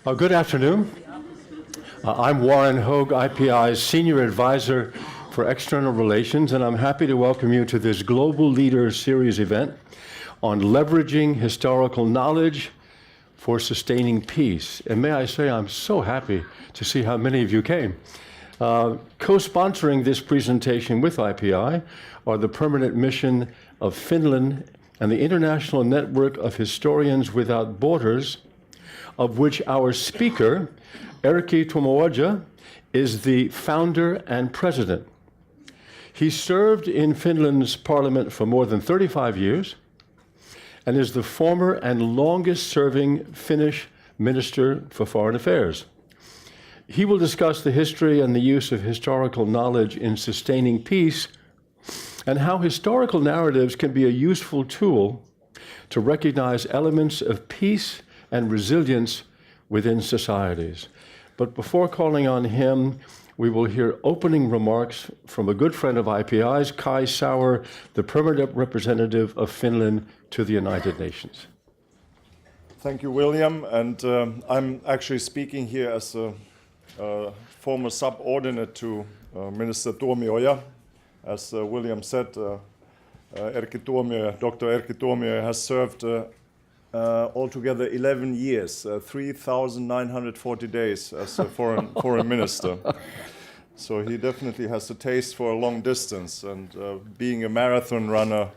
Good afternoon. I'm Warren Hogue, IPI's Senior Advisor for External Relations, and I'm happy to welcome you to this Global Leader Series event on leveraging historical knowledge for sustaining peace. And may I say, I'm so happy to see how many of you came. Co-sponsoring this presentation with IPI are the Permanent Mission of Finland and the International Network of Historians Without Borders, of which our speaker, Erkki Tuomioja, is the founder and president. He served in Finland's parliament for more than 35 years and is the former and longest-serving Finnish Minister for Foreign Affairs. He will discuss the history and the use of historical knowledge in sustaining peace and how historical narratives can be a useful tool to recognize elements of peace and resilience within societies. But before calling on him, we will hear opening remarks from a good friend of IPI's, Kai Sauer, the permanent representative of Finland to the United Nations. Thank you, William. And I'm actually speaking here as a former subordinate to Minister Tuomioja. As William said, Dr. Erkki Tuomioja has served altogether 11 years, 3,940 days as a foreign minister. So he definitely has a taste for a long distance, and being a marathon runner,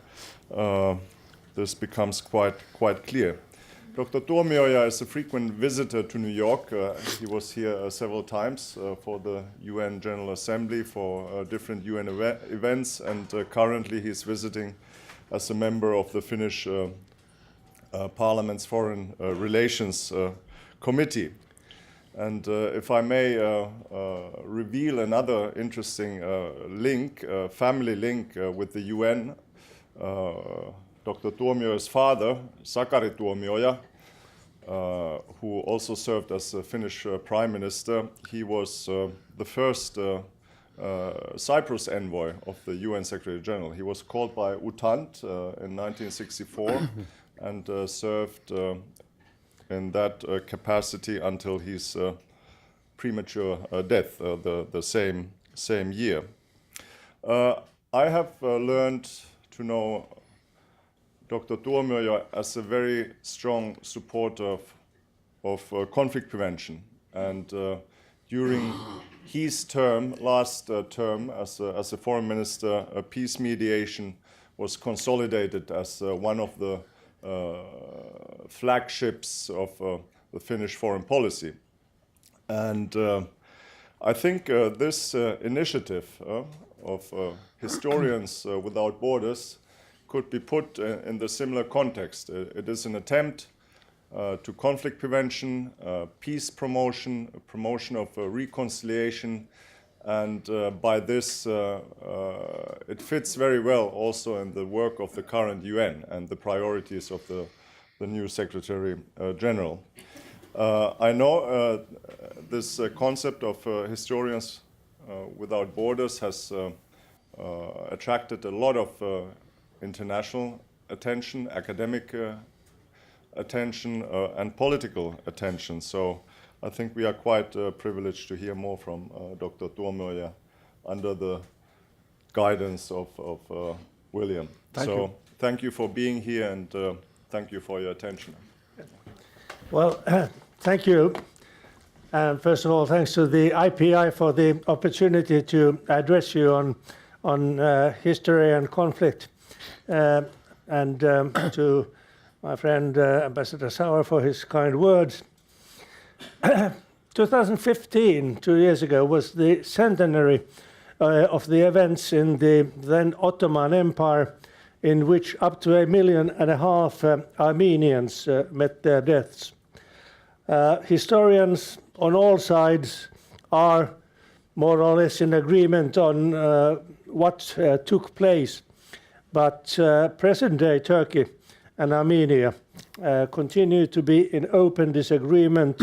this becomes quite clear. Dr. Tuomioja is a frequent visitor to New York. He was here several times for the UN General Assembly, for different UN events, and currently he's visiting as a member of the Finnish Parliament's Foreign Relations Committee. And if I may reveal another interesting link, family link with the UN, Dr. Tuomioja's father, Sakari Tuomioja, who also served as a Finnish Prime Minister, he was the first Cyprus envoy of the UN Secretary General. He was called by UTANT in 1964 and served in that capacity until his premature death the same year. I have learned to know Dr. Tuomioja as a very strong supporter of conflict prevention, and during his last term as a foreign minister, peace mediation was consolidated as one of the flagships of the Finnish foreign policy. And I think this initiative of Historians Without Borders could be put in the similar context. It is an attempt to conflict prevention, peace promotion, promotion of reconciliation, and by this it fits very well also in the work of the current UN and the priorities of the new Secretary General. I know this concept of Historians Without Borders has attracted a lot of international attention, academic attention, and political attention. So I think we are quite privileged to hear more from Dr. Tuomioja under the guidance of William. Thank you for being here, and thank you for your attention. Well, thank you. And first of all, thanks to the IPI for the opportunity to address you on history and conflict. And to my friend Ambassador Sauer for his kind words. 2015, 2 years ago, was the centenary of the events in the then Ottoman Empire, in which up to 1.5 million Armenians met their deaths. Historians on all sides are more or less in agreement on what took place. But present-day Turkey and Armenia continue to be in open disagreement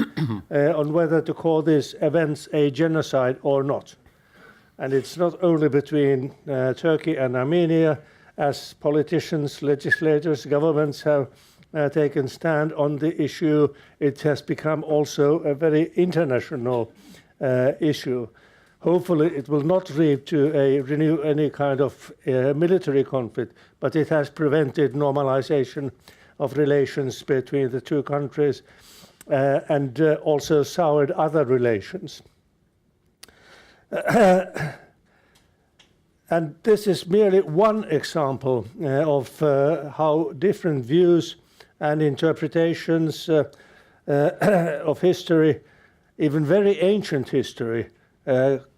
on whether to call these events a genocide or not. And it's not only between Turkey and Armenia, as politicians, legislators, governments have taken stand on the issue. It has become also a very international issue. Hopefully it will not lead to renew any kind of military conflict, but it has prevented normalization of relations between the two countries and also soured other relations. And this is merely one example of how different views and interpretations of history, even very ancient history,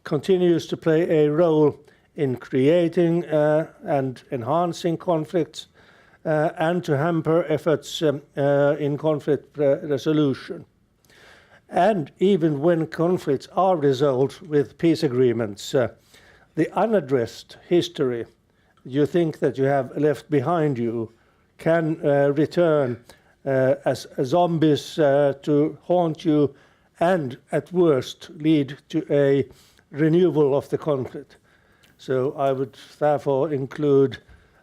continues to play a role in creating and enhancing conflicts and to hamper efforts in conflict resolution. And even when conflicts are resolved with peace agreements, the unaddressed history you think that you have left behind you can return as zombies to haunt you and at worst lead to a renewal of the conflict. So I would therefore include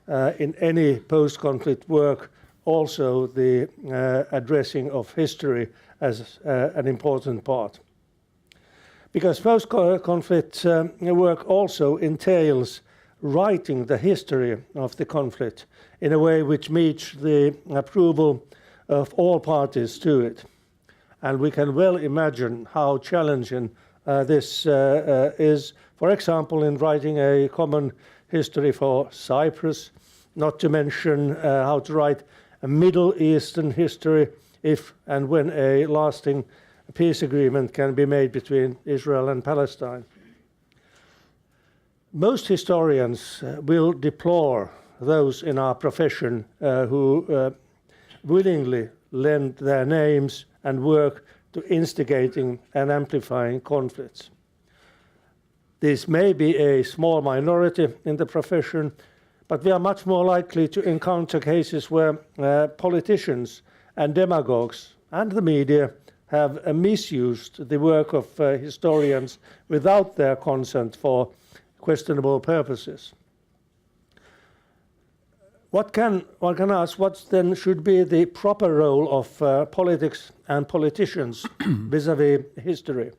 in any post-conflict work also the addressing of history as an important part. Because post-conflict work also entails writing the history of the conflict in a way which meets the approval of all parties to it. And we can well imagine how challenging this is, for example, in writing a common history for Cyprus, not to mention how to write a Middle Eastern history if and when a lasting peace agreement can be made between Israel and Palestine. Most historians will deplore those in our profession who willingly lend their names and work to instigating and amplifying conflicts. This may be a small minority in the profession, but we are much more likely to encounter cases where politicians and demagogues and the media have misused the work of historians without their consent for questionable purposes. One can ask what then should be the proper role of politics and politicians vis-à-vis history.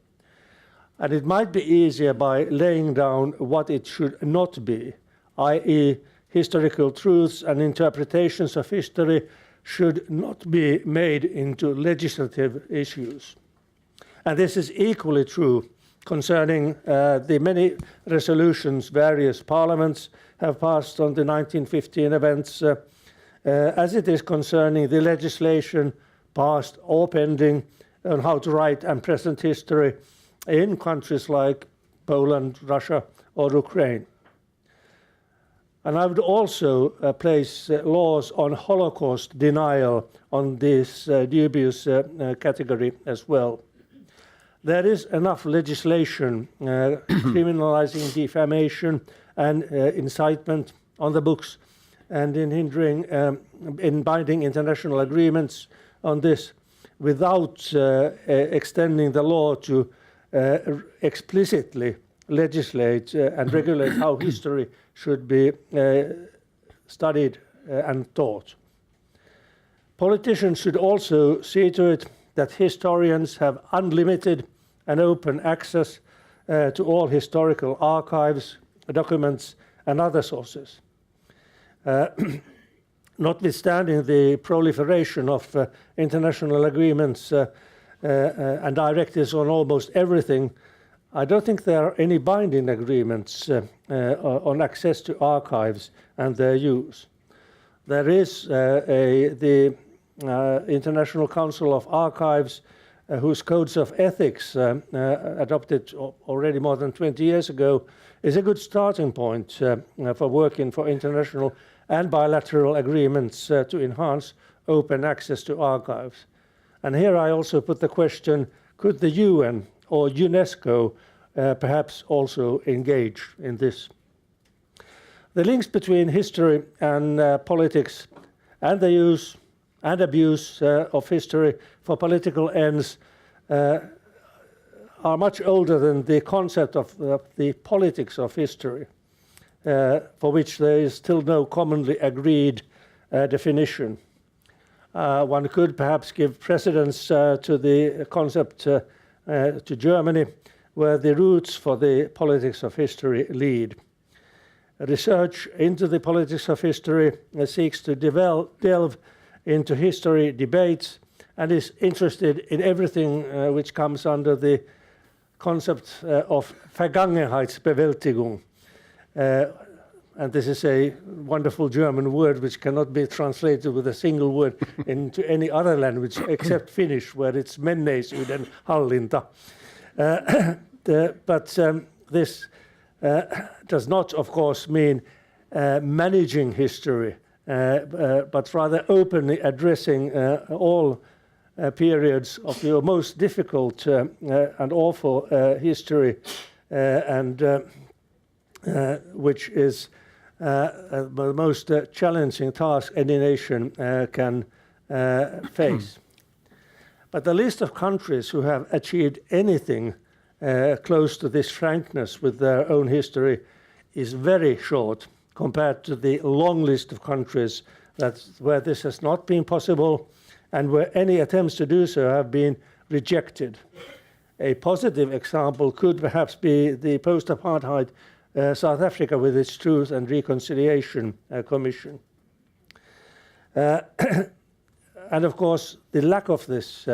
And it might be easier by laying down what it should not be, i.e. historical truths and interpretations of history should not be made into legislative issues. And this is equally true concerning the many resolutions various parliaments have passed on the 1915 events, as it is concerning the legislation passed or pending on how to write and present history in countries like Poland, Russia, or Ukraine. And I would also place laws on Holocaust denial on this dubious category as well. There is enough legislation criminalizing defamation and incitement on the books and in hindering, in binding international agreements on this without extending the law to explicitly legislate and regulate how history should be studied and taught. Politicians should also see to it that historians have unlimited and open access to all historical archives, documents, and other sources. Notwithstanding the proliferation of international agreements and directives on almost everything, I don't think there are any binding agreements on access to archives and their use. There is the International Council of Archives, whose codes of ethics, adopted already more than 20 years ago, is a good starting point for working for international and bilateral agreements to enhance open access to archives. And here I also put the question, could the UN or UNESCO perhaps also engage in this? The links between history and politics and the use and abuse of history for political ends are much older than the concept of the politics of history, for which there is still no commonly agreed definition. One could perhaps give precedence to the concept to Germany, where the roots for the politics of history lead. Research into the politics of history seeks to delve into history debates and is interested in everything which comes under the concept of Vergangenheitsbewältigung. And this is a wonderful German word which cannot be translated with a single word into any other language except Finnish, where it's menneisyyden hallinta. But this does not, of course, mean managing history, but rather openly addressing all periods of your most difficult and awful history, and which is the most challenging task any nation can face. But the list of countries who have achieved anything close to this frankness with their own history is very short compared to the long list of countries where this has not been possible and where any attempts to do so have been rejected. A positive example could perhaps be the post-apartheid South Africa with its Truth and Reconciliation Commission. And of course, the lack of this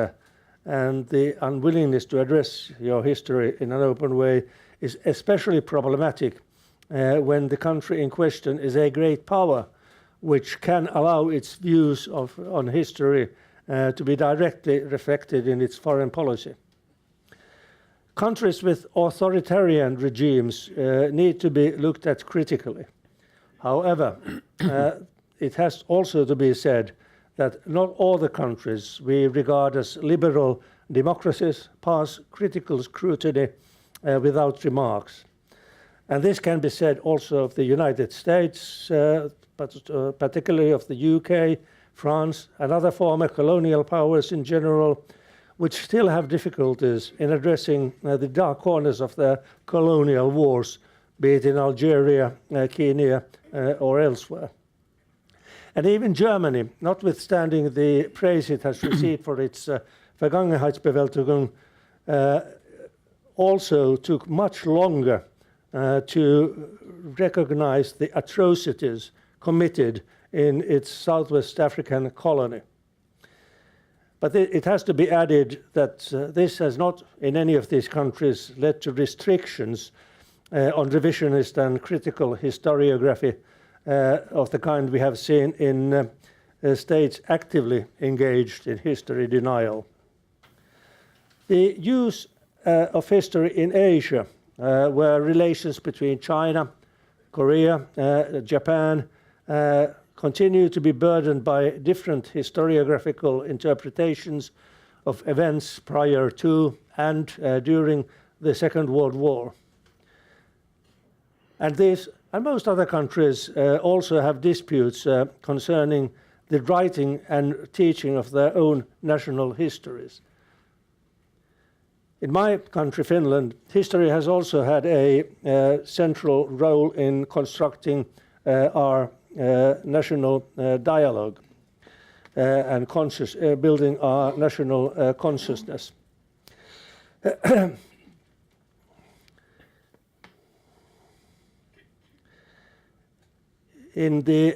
and the unwillingness to address your history in an open way is especially problematic when the country in question is a great power, which can allow its views on history to be directly reflected in its foreign policy. Countries with authoritarian regimes need to be looked at critically. However, it has also to be said that not all the countries we regard as liberal democracies pass critical scrutiny without remarks. And this can be said also of the United States, but particularly of the UK, France, and other former colonial powers in general, which still have difficulties in addressing the dark corners of their colonial wars, be it in Algeria, Kenya, or elsewhere. And even Germany, notwithstanding the praise it has received for its Vergangenheitsbewältigung, also took much longer to recognize the atrocities committed in its Southwest African colony. But it has to be added that this has not, in any of these countries, led to restrictions on revisionist and critical historiography of the kind we have seen in states actively engaged in history denial. The use of history in Asia, where relations between China, Korea, Japan continue to be burdened by different historiographical interpretations of events prior to and during the Second World War. And these and most other countries also have disputes concerning the writing and teaching of their own national histories. In my country, Finland, history has also had a central role in constructing our national dialogue and building our national consciousness. In the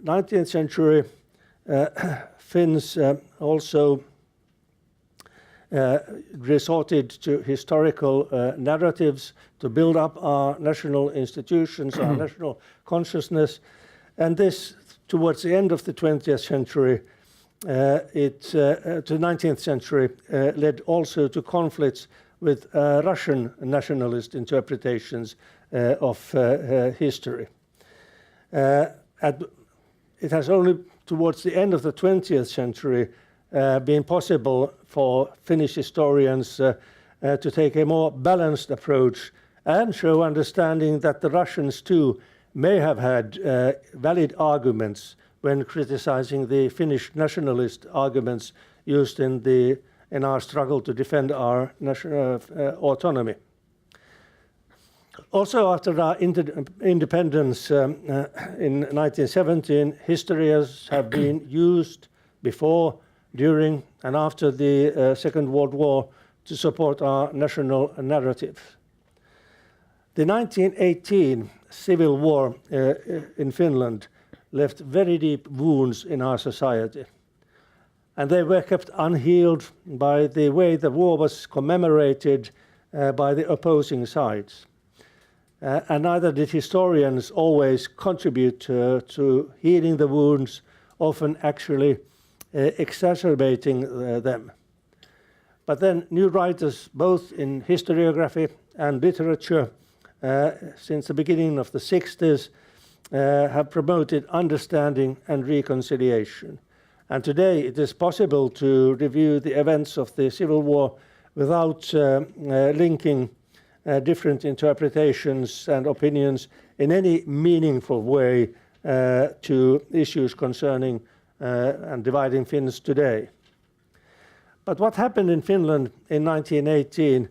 19th century, Finns also resorted to historical narratives to build up our national institutions, our national consciousness. And this, towards the end of the 20th century, to the 19th century, led also to conflicts with Russian nationalist interpretations of history. It has only towards the end of the 20th century been possible for Finnish historians to take a more balanced approach and show understanding that the Russians too may have had valid arguments when criticizing the Finnish nationalist arguments used in our struggle to defend our national autonomy. Also, after our independence in 1917, historians have been used before, during, and after the Second World War to support our national narrative. The 1918 civil war in Finland left very deep wounds in our society, and they were kept unhealed by the way the war was commemorated by the opposing sides. And neither did historians always contribute to healing the wounds, often actually exacerbating them. But then new writers, both in historiography and literature, since the beginning of the 60s, have promoted understanding and reconciliation. And today it is possible to review the events of the Civil War without linking different interpretations and opinions in any meaningful way to issues concerning and dividing Finns today. But what happened in Finland in 1918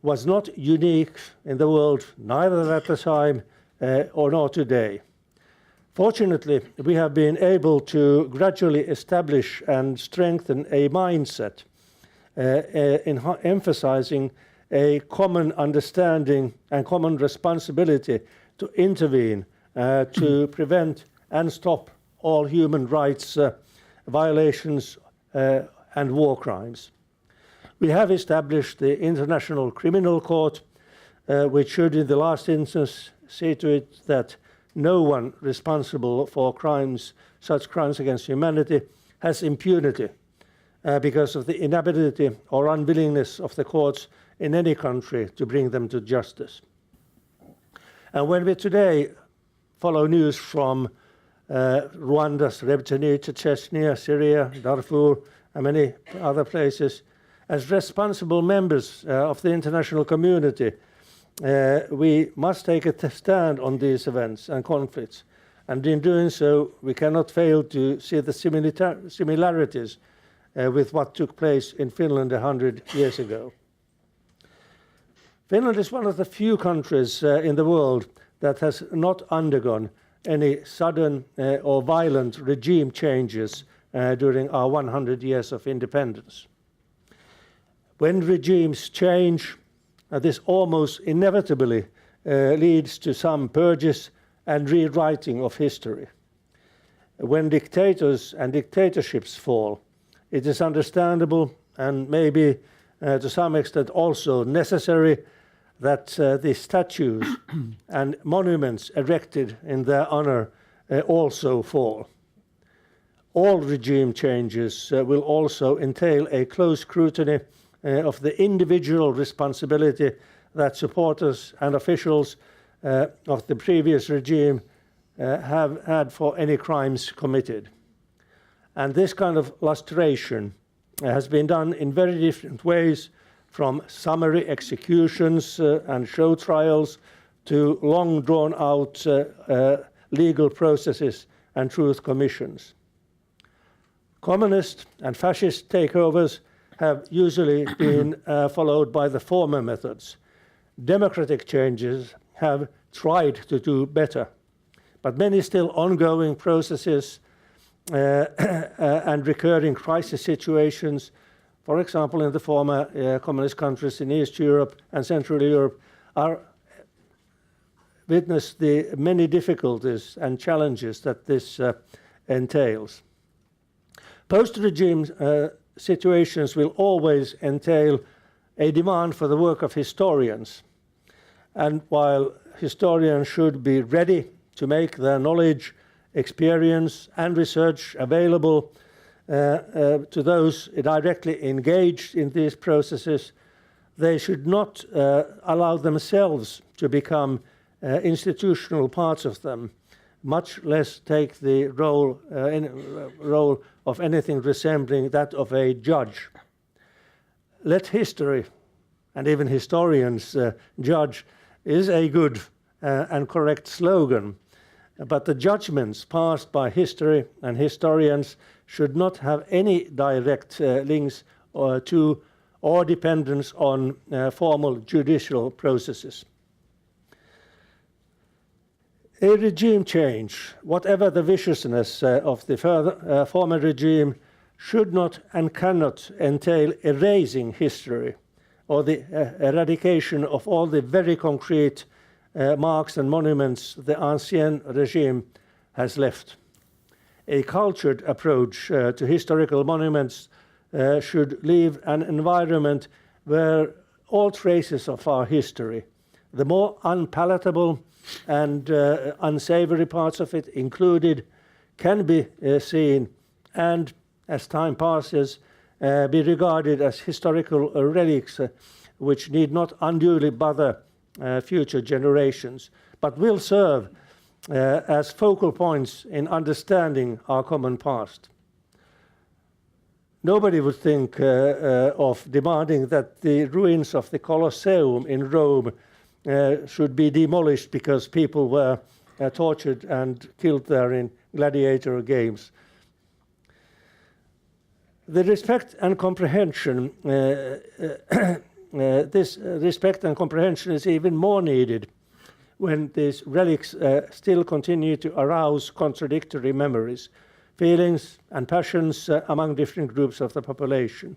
was not unique in the world, neither at the time or nor today. Fortunately, we have been able to gradually establish and strengthen a mindset in emphasizing a common understanding and common responsibility to intervene to prevent and stop all human rights violations and war crimes. We have established the International Criminal Court, which should in the last instance see to it that no one responsible for crimes, such crimes against humanity, has impunity because of the inability or unwillingness of the courts in any country to bring them to justice. And when we today follow news from Rwanda, Srebrenica, Chechnya, Syria, Darfur, and many other places, as responsible members of the international community, we must take a stand on these events and conflicts. And in doing so, we cannot fail to see the similarities with what took place in Finland 100 years ago. Finland is one of the few countries in the world that has not undergone any sudden or violent regime changes during our 100 years of independence. When regimes change, this almost inevitably leads to some purges and rewriting of history. When dictators and dictatorships fall, it is understandable and maybe to some extent also necessary that the statues and monuments erected in their honor also fall. All regime changes will also entail a close scrutiny of the individual responsibility that supporters and officials of the previous regime have had for any crimes committed. And this kind of lustration has been done in very different ways, from summary executions and show trials to long drawn-out legal processes and truth commissions. Communist and fascist takeovers have usually been followed by the former methods. Democratic changes have tried to do better, but many still ongoing processes and recurring crisis situations, for example, in the former communist countries in East Europe and Central Europe, are witness the many difficulties and challenges that this entails. Post-regime situations will always entail a demand for the work of historians. And while historians should be ready to make their knowledge, experience, and research available to those directly engaged in these processes, they should not allow themselves to become institutional parts of them, much less take the role of anything resembling that of a judge. Let history, and even historians, judge is a good and correct slogan, but the judgments passed by history and historians should not have any direct links to or dependence on formal judicial processes. A regime change, whatever the viciousness of the former regime, should not and cannot entail erasing history or the eradication of all the very concrete marks and monuments the ancien regime has left. A cultured approach to historical monuments should leave an environment where all traces of our history, the more unpalatable and unsavory parts of it included, can be seen and, as time passes, be regarded as historical relics which need not unduly bother future generations, but will serve as focal points in understanding our common past. Nobody would think of demanding that the ruins of the Colosseum in Rome should be demolished because people were tortured and killed there in gladiator games. The respect and comprehension, this respect and comprehension is even more needed when these relics still continue to arouse contradictory memories, feelings and passions among different groups of the population.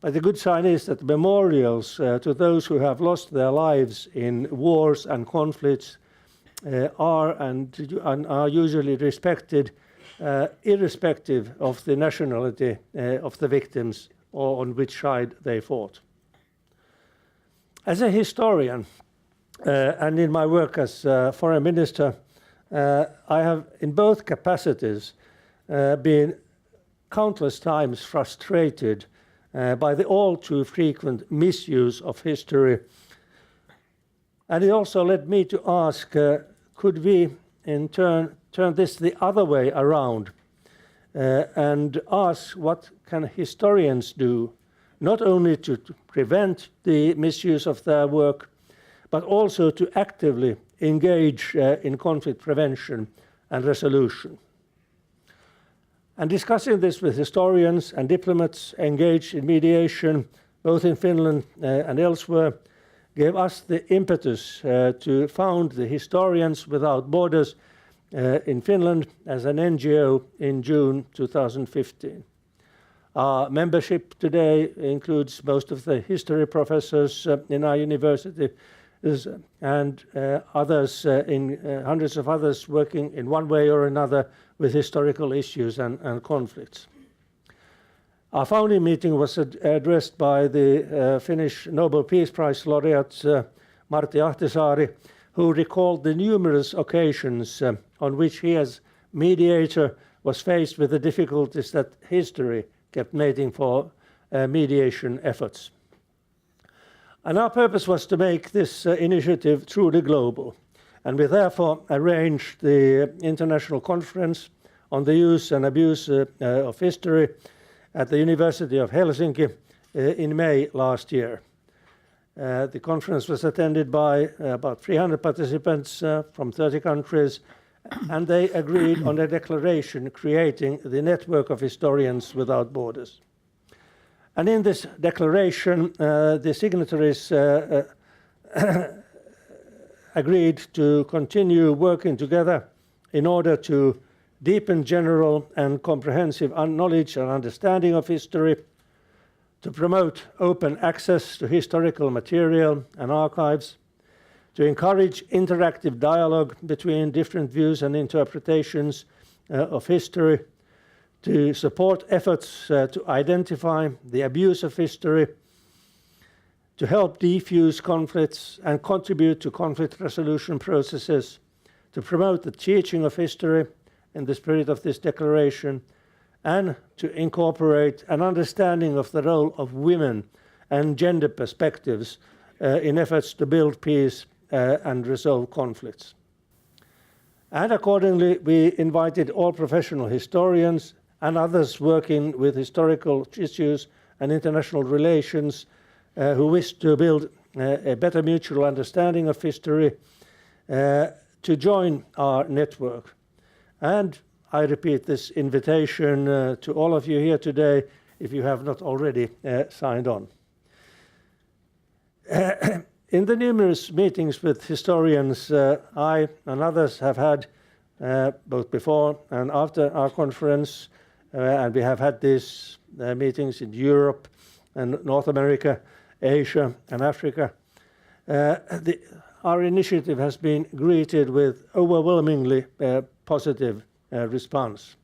But the good sign is that memorials to those who have lost their lives in wars and conflicts are usually respected, irrespective of the nationality of the victims or on which side they fought. As a historian, and in my work as foreign minister, I have in both capacities been countless times frustrated by the all too frequent misuse of history. And it also led me to ask, could we in turn this the other way around and ask what can historians do, not only to prevent the misuse of their work, but also to actively engage in conflict prevention and resolution. And discussing this with historians and diplomats engaged in mediation, both in Finland and elsewhere, gave us the impetus to found the Historians Without Borders in Finland as an NGO in June 2015. Our membership today includes most of the history professors in our university and others, hundreds of others working in one way or another with historical issues and conflicts. Our founding meeting was addressed by the Finnish Nobel Peace Prize laureate Martti Ahtisaari, who recalled the numerous occasions on which he as mediator was faced with the difficulties that history kept making for mediation efforts. And our purpose was to make this initiative truly global, and we therefore arranged the International Conference on the Use and Abuse of History at the University of Helsinki in May last year. The conference was attended by about 300 participants from 30 countries, and they agreed on a declaration creating the Network of Historians Without Borders. And in this declaration, the signatories agreed to continue working together in order to deepen general and comprehensive knowledge and understanding of history, to promote open access to historical material and archives, to encourage interactive dialogue between different views and interpretations of history, to support efforts to identify the abuse of history, to help defuse conflicts and contribute to conflict resolution processes, to promote the teaching of history in the spirit of this declaration, and to incorporate an understanding of the role of women and gender perspectives in efforts to build peace and resolve conflicts. And accordingly, we invited all professional historians and others working with historical issues and international relations who wish to build a better mutual understanding of history to join our network. And I repeat this invitation to all of you here today if you have not already signed on. In the numerous meetings with historians I and others have had both before and after our conference, and we have had these meetings in Europe and North America, Asia and Africa. Our initiative has been greeted with overwhelmingly positive response.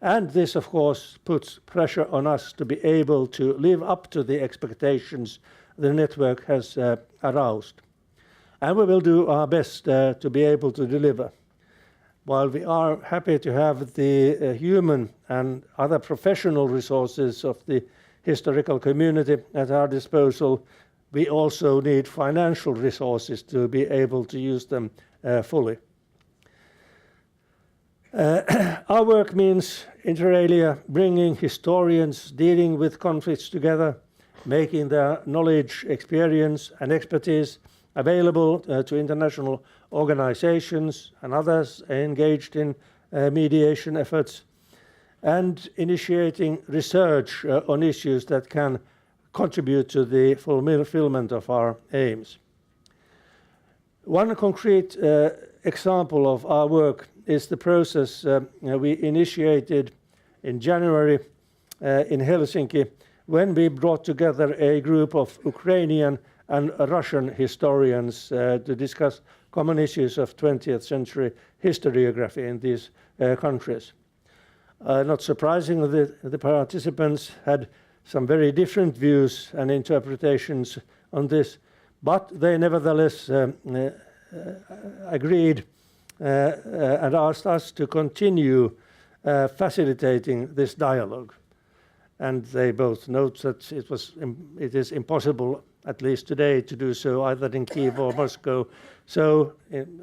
And this, of course, puts pressure on us to be able to live up to the expectations the network has aroused. And we will do our best to be able to deliver. While we are happy to have the human and other professional resources of the historical community at our disposal, we also need financial resources to be able to use them fully. Our work means, inter alia, bringing historians dealing with conflicts together, making their knowledge, experience and expertise available to international organizations and others engaged in mediation efforts, and initiating research on issues that can contribute to the fulfillment of our aims. One concrete example of our work is the process we initiated in January in Helsinki, when we brought together a group of Ukrainian and Russian historians to discuss common issues of 20th century historiography in these countries. Not surprisingly, the participants had some very different views and interpretations on this, but they nevertheless agreed and asked us to continue facilitating this dialogue. And they both note that it is impossible, at least today, to do so either in Kyiv or Moscow. So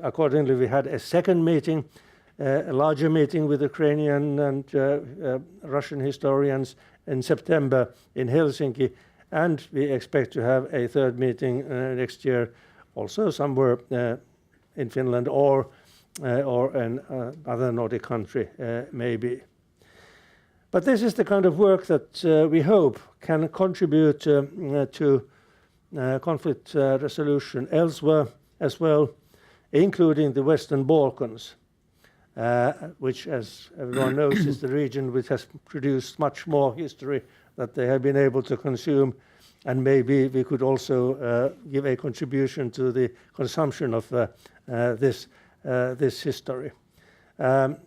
accordingly, we had a second meeting, a larger meeting with Ukrainian and Russian historians in September in Helsinki, and we expect to have a third meeting next year, also somewhere in Finland or in other Nordic country, maybe. But this is the kind of work that we hope can contribute to conflict resolution elsewhere as well, including the Western Balkans, which, as everyone knows, is the region which has produced much more history that they have been able to consume, and maybe we could also give a contribution to the consumption of this history. And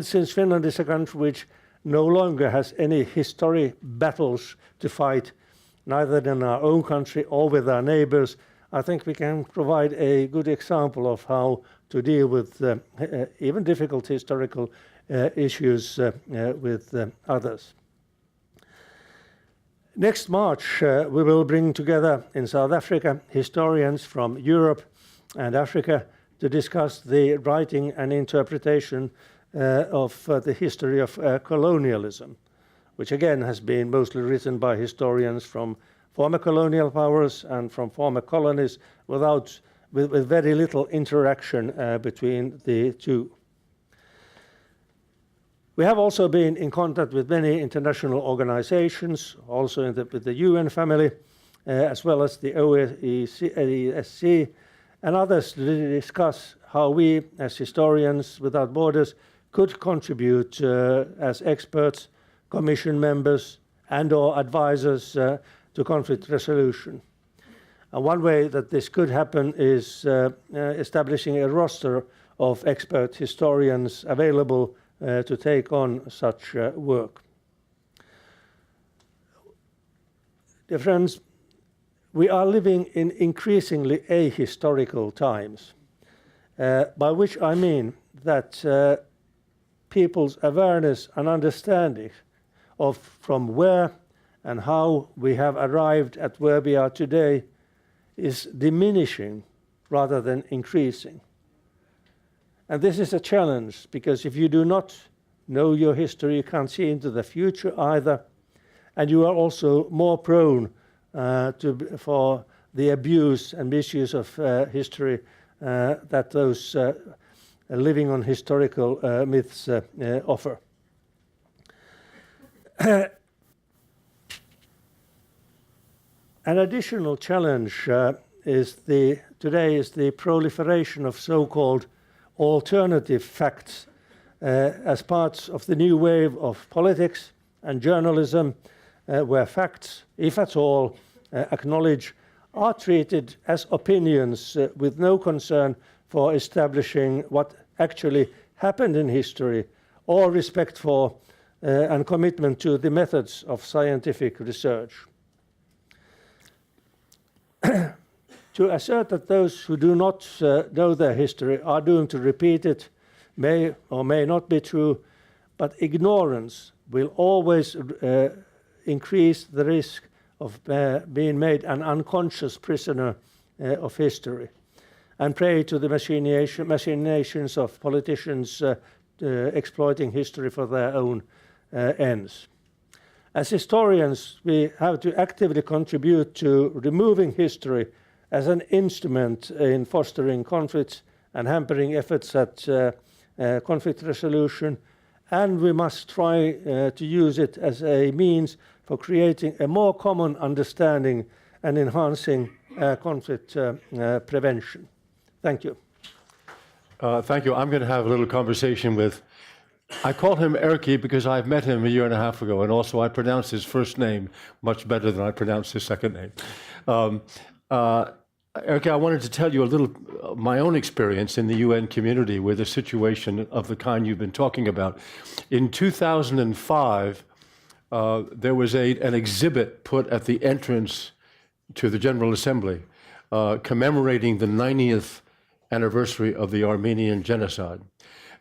since Finland is a country which no longer has any history battles to fight, neither in our own country or with our neighbors, I think we can provide a good example of how to deal with even difficult historical issues with others. Next March, we will bring together in South Africa historians from Europe and Africa to discuss the writing and interpretation of the history of colonialism, which again has been mostly written by historians from former colonial powers and from former colonies with very little interaction between the two. We have also been in contact with many international organizations, also with the UN family, as well as the OSCE and others, to discuss how we, as historians without borders, could contribute as experts, commission members, and/or advisors to conflict resolution. One way that this could happen is establishing a roster of expert historians available to take on such work. Dear friends, we are living in increasingly ahistorical times, by which I mean that people's awareness and understanding of from where and how we have arrived at where we are today is diminishing rather than increasing. And this is a challenge, because if you do not know your history, you can't see into the future either, and you are also more prone for the abuse and misuse of history that those living on historical myths offer. An additional challenge today is the proliferation of so-called alternative facts as part of the new wave of politics and journalism, where facts, if at all acknowledged, are treated as opinions with no concern for establishing what actually happened in history, or respect for and commitment to the methods of scientific research. To assert that those who do not know their history are doomed to repeat it may or may not be true, but ignorance will always increase the risk of being made an unconscious prisoner of history and prey to the machinations of politicians exploiting history for their own ends. As historians, we have to actively contribute to removing history as an instrument in fostering conflicts and hampering efforts at conflict resolution, and we must try to use it as a means for creating a more common understanding and enhancing conflict prevention. Thank you. Thank you. I'm going to have a little conversation with, I call him Erkki because I've met him a year and a half ago, and also I pronounce his first name much better than I pronounce his second name. Erkki, I wanted to tell you a little my own experience in the UN community with a situation of the kind you've been talking about. In 2005, there was an exhibit put at the entrance to the General Assembly commemorating the 90th anniversary of the Armenian genocide.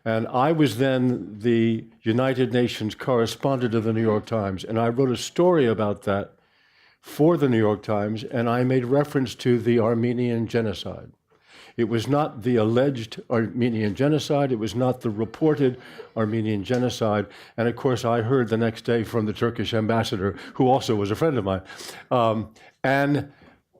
And I was then the United Nations correspondent of the New York Times, and I wrote a story about that for the New York Times, and I made reference to the Armenian genocide. It was not the alleged Armenian genocide, it was not the reported Armenian genocide, and of course I heard the next day from the Turkish ambassador, who also was a friend of mine. And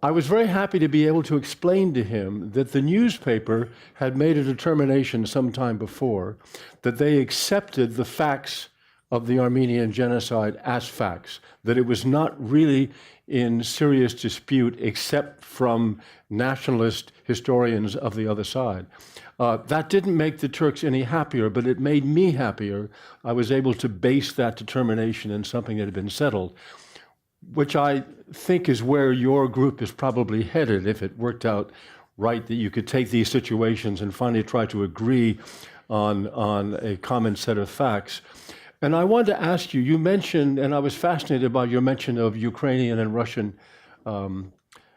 I was very happy to be able to explain to him that the newspaper had made a determination some time before that they accepted the facts of the Armenian genocide as facts, that it was not really in serious dispute except from nationalist historians of the other side. That didn't make the Turks any happier, but it made me happier. I was able to base that determination in something that had been settled, which I think is where your group is probably headed if it worked out right, that you could take these situations and finally try to agree on a common set of facts. And I wanted to ask you, you mentioned, and I was fascinated by your mention of Ukrainian and Russian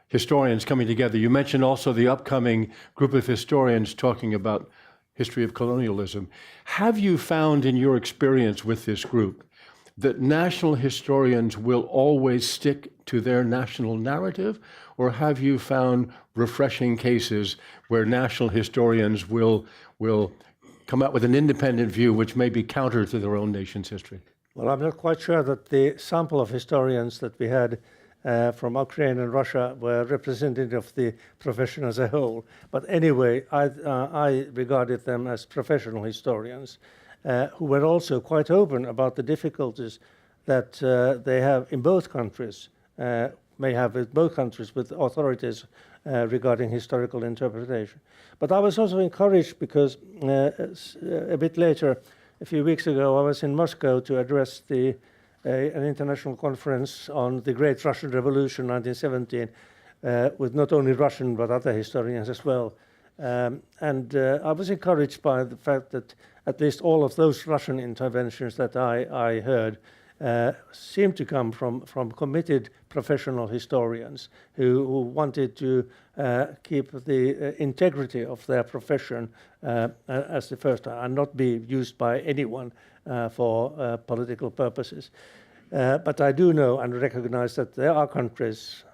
historians coming together. You mentioned also the upcoming group of historians talking about history of colonialism. Have you found in your experience with this group that national historians will always stick to their national narrative, or have you found refreshing cases where national historians will come out with an independent view which may be counter to their own nation's history? Well, I'm not quite sure that the sample of historians that we had from Ukraine and Russia were representative of the profession as a whole. But anyway, I regarded them as professional historians who were also quite open about the difficulties that they have in both countries, may have with both countries with authorities regarding historical interpretation. But I was also encouraged because a bit later, a few weeks ago, I was in Moscow to address an international conference on the Great Russian Revolution 1917 with not only Russian but other historians as well. And I was encouraged by the fact that at least all of those Russian interventions that I heard seemed to come from committed professional historians who wanted to keep the integrity of their profession as the first, and not be used by anyone for political purposes. But I do know and recognize that there are countries,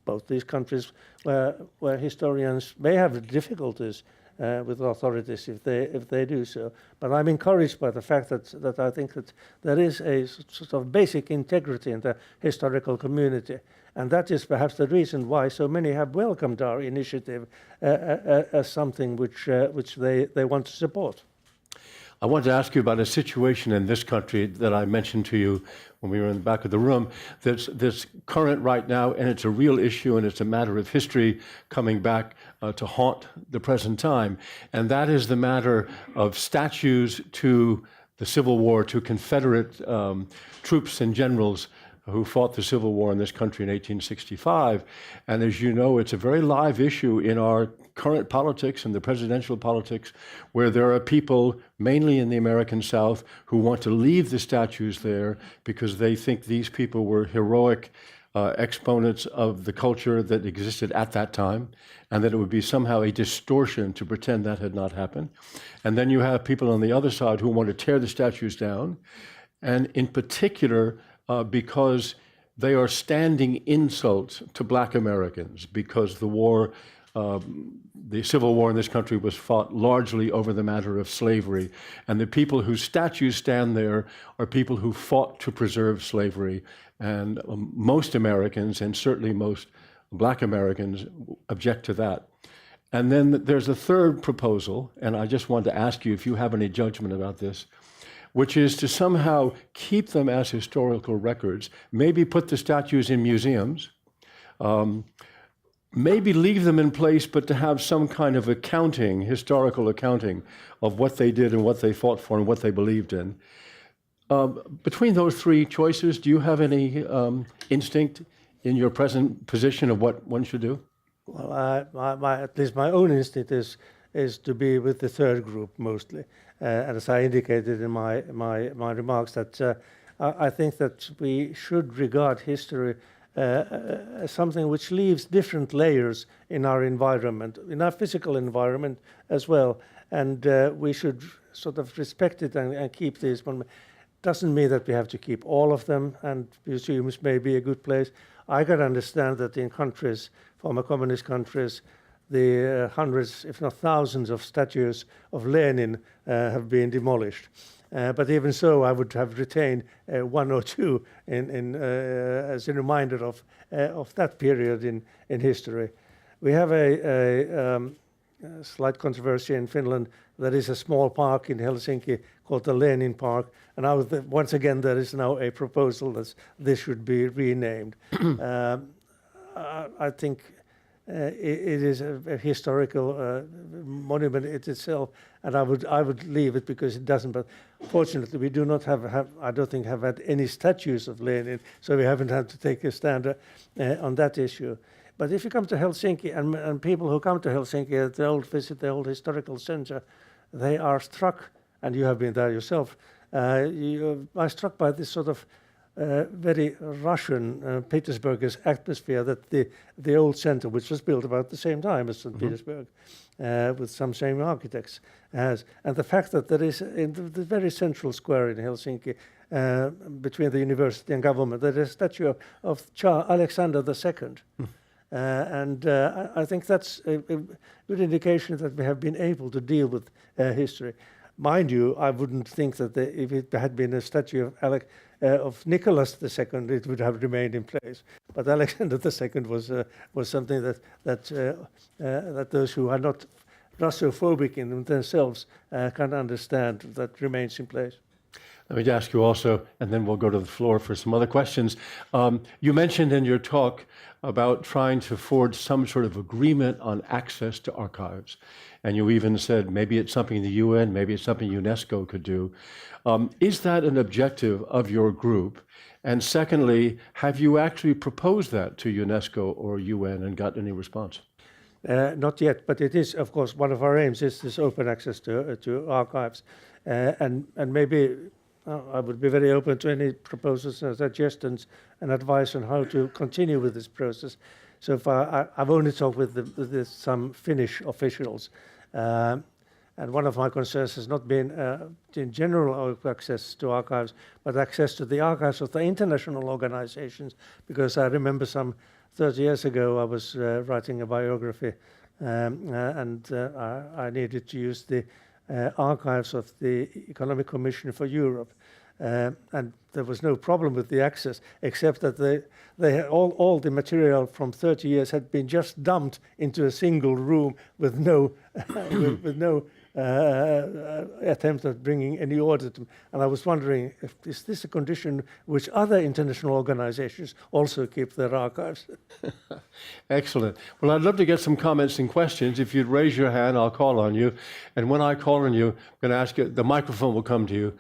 both these countries, where historians may have difficulties with authorities if they do so. But I'm encouraged by the fact that I think that there is a sort of basic integrity in the historical community, and that is perhaps the reason why so many have welcomed our initiative as something which they want to support. I wanted to ask you about a situation in this country that I mentioned to you when we were in the back of the room that's current right now, and it's a real issue, and it's a matter of history coming back to haunt the present time. And that is the matter of statues to the Civil War, to Confederate troops and generals who fought the Civil War in this country in 1865. And as you know, it's a very live issue in our current politics and the presidential politics, where there are people, mainly in the American South, who want to leave the statues there because they think these people were heroic exponents of the culture that existed at that time, and that it would be somehow a distortion to pretend that had not happened. And then you have people on the other side who want to tear the statues down, and in particular, because they are standing insults to Black Americans, because the war, the Civil War in this country was fought largely over the matter of slavery. And the people whose statues stand there are people who fought to preserve slavery. And most Americans, and certainly most Black Americans, object to that. And then there's a third proposal, and I just wanted to ask you if you have any judgment about this, which is to somehow keep them as historical records, maybe put the statues in museums, maybe leave them in place, but to have some kind of accounting, historical accounting of what they did and what they fought for and what they believed in. Between those three choices, do you have any instinct in your present position of what one should do? Well, at least my own instinct is to be with the third group mostly. And as I indicated in my remarks, that I think that we should regard history as something which leaves different layers in our environment, in our physical environment as well. And we should sort of respect it and keep these. Doesn't mean that we have to keep all of them, and museums may be a good place. I can understand that in countries, former communist countries, the hundreds, if not thousands, of statues of Lenin have been demolished. But even so, I would have retained one or two as a reminder of that period in history. We have a slight controversy in Finland. There is a small park in Helsinki called the Lenin Park, and once again there is now a proposal that this should be renamed. I think it is a historical monument itself, and I would leave it because it doesn't. But fortunately, we do not have I don't think have had any statues of Lenin, so we haven't had to take a stand on that issue. But if you come to Helsinki, and people who come to Helsinki, visit the old historical center, they are struck, and you have been there yourself, you are struck by this sort of very Russian Petersburg's atmosphere that the old center, which was built about the same time as St. Petersburg, with some same architects, has. And the fact that there is, in the very central square in Helsinki, between the university and government, there is a statue of Tsar Alexander II. And I think that's a good indication that we have been able to deal with history. Mind you, I wouldn't think that if it had been a statue of Nicholas II, it would have remained in place. But Alexander II was something that those who are not Russophobic in themselves can understand, that remains in place. Let me ask you also, and then we'll go to the floor for some other questions. You mentioned in your talk about trying to forge some sort of agreement on access to archives. And you even said maybe it's something the UN, maybe it's something UNESCO could do. Is that an objective of your group? And secondly, have you actually proposed that to UNESCO or UN and got any response? Not yet, but it is, of course, one of our aims is this open access to archives. And maybe I would be very open to any proposals and suggestions and advice on how to continue with this process. So far, I've only talked with some Finnish officials. And one of my concerns has not been in general access to archives, but access to the archives of the international organizations, because I remember some 30 years ago I was writing a biography and I needed to use the archives of the Economic Commission for Europe. And there was no problem with the access, except that they had all the material from 30 years had been just dumped into a single room with no with no attempt at bringing any order to. And I was wondering, is this a condition which other international organizations also keep their archives? Excellent. Well, I'd love to get some comments and questions. If you'd raise your hand, I'll call on you. And when I call on you, I'm going to ask you, the microphone will come to you.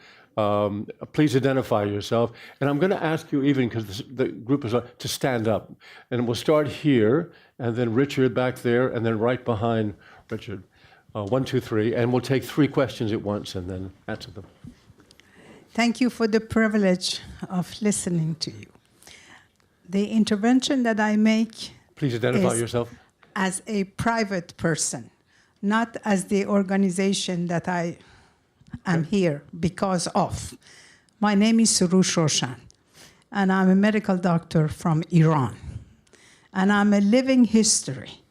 Please identify yourself. And I'm going to ask you, even because the group is to stand up. And we'll start here, and then Richard back there, and then right behind Richard. 1, 2, 3. And we'll take 3 questions at once and then answer them. Thank you for the privilege of listening to you. The intervention that I make Please identify yourself. as a private person, not as the organization that I am here because of. My name is Sarosh Roshan, and I'm a medical doctor from Iran. And I'm a living history.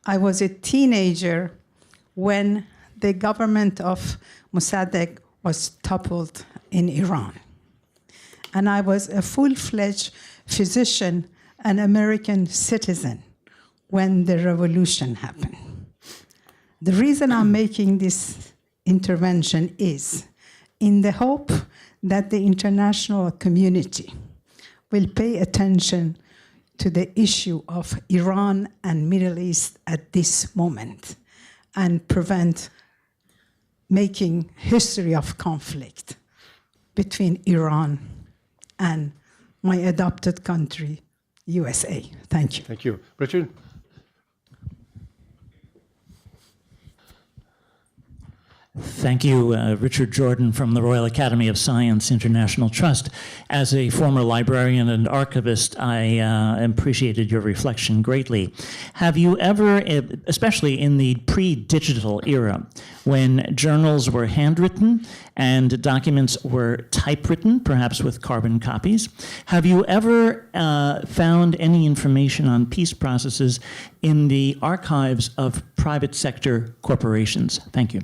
I was a teenager when the government of Mossadegh was toppled in Iran. And I was a full-fledged physician and American citizen when the revolution happened. The reason I'm making this intervention is in the hope that the international community will pay attention to the issue of Iran and Middle East at this moment and prevent making history of conflict between Iran and my adopted country, USA. Thank you. Thank you. Richard? Thank you, Richard Jordan from the Royal Academy of Science International Trust. As a former librarian and archivist, I appreciated your reflection greatly. Have you ever, especially in the pre-digital era, when journals were handwritten and documents were typewritten, perhaps with carbon copies, have you ever found any information on peace processes in the archives of private sector corporations? Thank you.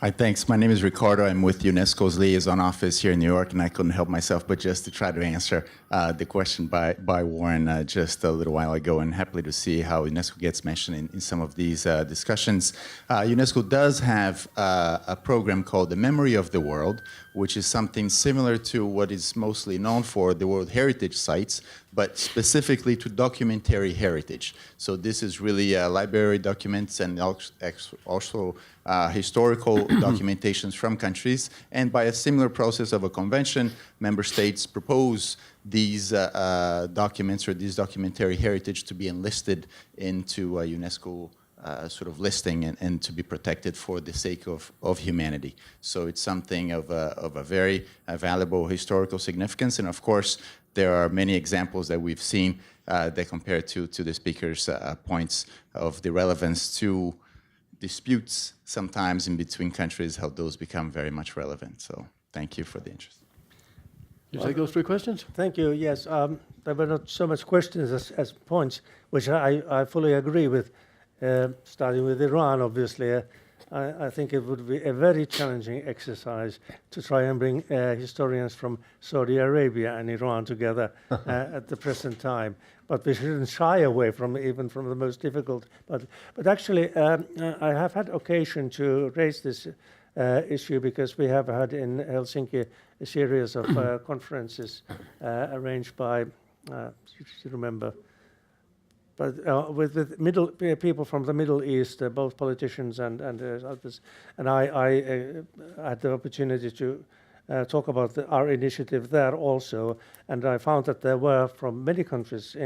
Hi, thanks. My name is Ricardo. I'm with UNESCO's liaison office here in New York, and I couldn't help myself but just to try to answer the question by Warren just a little while ago, and happily to see how UNESCO gets mentioned in some of these discussions. UNESCO does have a program called the Memory of the World, which is something similar to what is mostly known for the World Heritage Sites, but specifically to documentary heritage. So this is really library documents and also historical documentations from countries. And by a similar process of a convention, member states propose these documents or these documentary heritage to be enlisted into a UNESCO sort of listing and to be protected for the sake of humanity. So it's something of a very valuable historical significance. And of course, there are many examples that we've seen that compare to the speaker's points of the relevance to disputes sometimes in between countries, how those become very much relevant. So thank you for the interest. You take those 3 questions? Thank you. Yes, there were not so much questions as points, which I fully agree with. Starting with Iran, obviously, I think it would be a very challenging exercise to try and bring historians from Saudi Arabia and Iran together at the present time. But we shouldn't shy away from even from the most difficult. But actually, I have had occasion to raise this issue because we have had in Helsinki a series of conferences arranged by, you remember, but with people from the Middle East, both politicians and others. And I had the opportunity to talk about our initiative there also. And I found that there were from many countries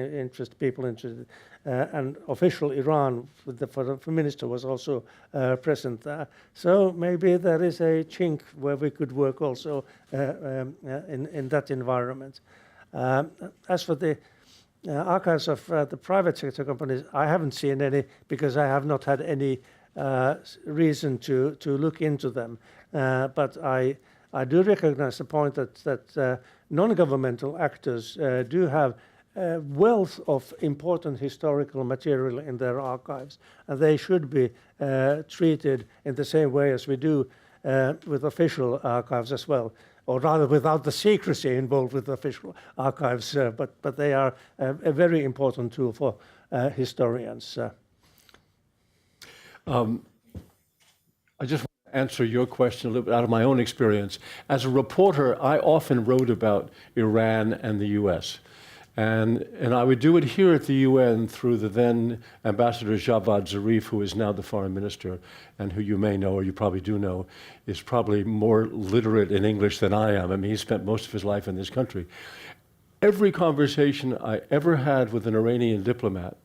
people interested. And official Iran, the foreign minister, was also present there. So maybe there is a chink where we could work also in that environment. As for the archives of the private sector companies, I haven't seen any because I have not had any reason to look into them. But I do recognize the point that non-governmental actors do have a wealth of important historical material in their archives, and they should be treated in the same way as we do with official archives as well. Or rather without the secrecy involved with official archives, but they are a very important tool for historians. I just want to answer your question a little bit out of my own experience. As a reporter, I often wrote about Iran and the U.S. And I would do it here at the UN through the then Ambassador Javad Zarif, who is now the foreign minister, and who you may know, or you probably do know, is probably more literate in English than I am. I mean, he spent most of his life in this country. Every conversation I ever had with an Iranian diplomat,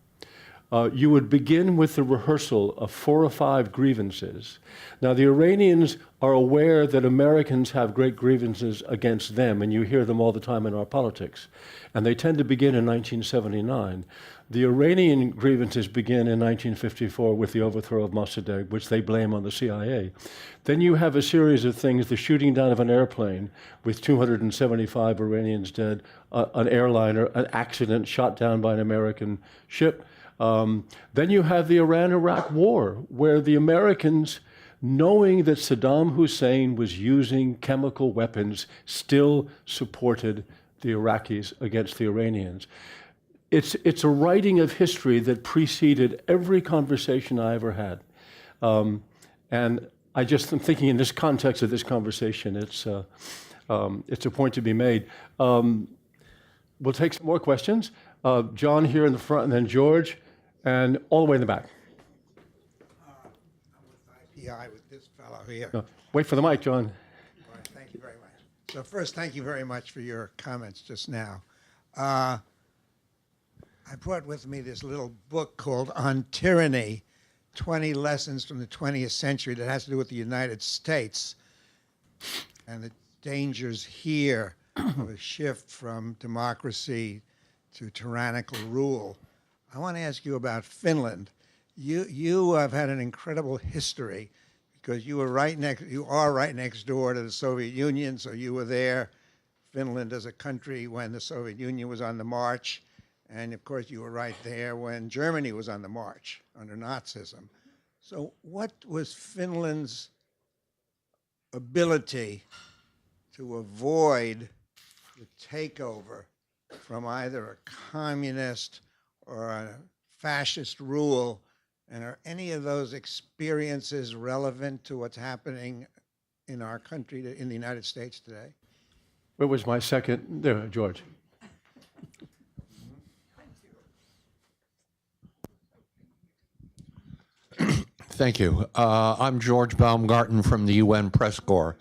you would begin with the rehearsal of 4 or 5 grievances. Now, the Iranians are aware that Americans have great grievances against them, and you hear them all the time in our politics. And they tend to begin in 1979. The Iranian grievances begin in 1954 with the overthrow of Mossadegh, which they blame on the CIA. Then you have a series of things, the shooting down of an airplane with 275 Iranians dead, an airliner, an accident shot down by an American ship. Then you have the Iran-Iraq war, where the Americans, knowing that Saddam Hussein was using chemical weapons, still supported the Iraqis against the Iranians. It's a writing of history that preceded every conversation I ever had. And I just am thinking in this context of this conversation, it's a point to be made. We'll take some more questions. John here in the front, and then George, and all the way in the back. I'm with IPI with this fellow here. No, wait for the mic, John. All right, thank you very much. So first, thank you very much for your comments just now. I brought with me this little book called On Tyranny, 20 Lessons from the 20th Century that has to do with the United States and the dangers here of a shift from democracy to tyrannical rule. I want to ask you about Finland. You have had an incredible history because you are right next door to the Soviet Union, so you were there. Finland as a country when the Soviet Union was on the march. And of course, you were right there when Germany was on the march under Nazism. So what was Finland's ability to avoid the takeover from either a communist or a fascist rule? And are any of those experiences relevant to what's happening in our country, in the United States today? Where was my second? There, George. Thank you. I'm George Baumgarten from the UN Press Corps.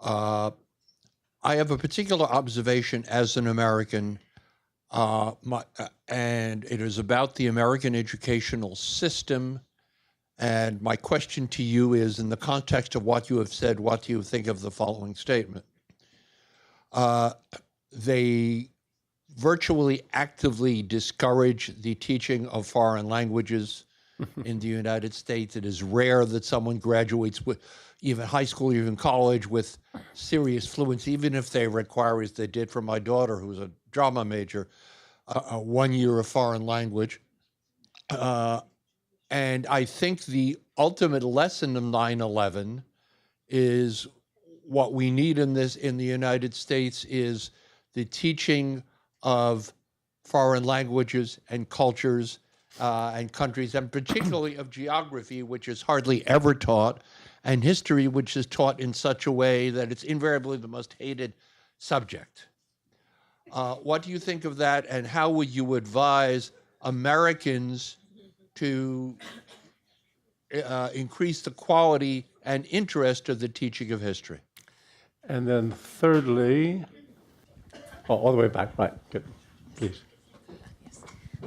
I have a particular observation as an American, and it is about the American educational system. And my question to you is, in the context of what you have said, what do you think of the following statement? They virtually actively discourage the teaching of foreign languages in the United States. It is rare that someone graduates with even high school, even college, with serious fluency, even if they require, as they did for my daughter, who's a drama major, 1 year of foreign language. And I think the ultimate lesson of 9/11 is what we need in the United States is the teaching of foreign languages and cultures and countries, and particularly of geography, which is hardly ever taught, and history, which is taught in such a way that it's invariably the most hated subject. What do you think of that, and how would you advise Americans to increase the quality and interest of the teaching of history? And then thirdly, all the way back, right, good, please.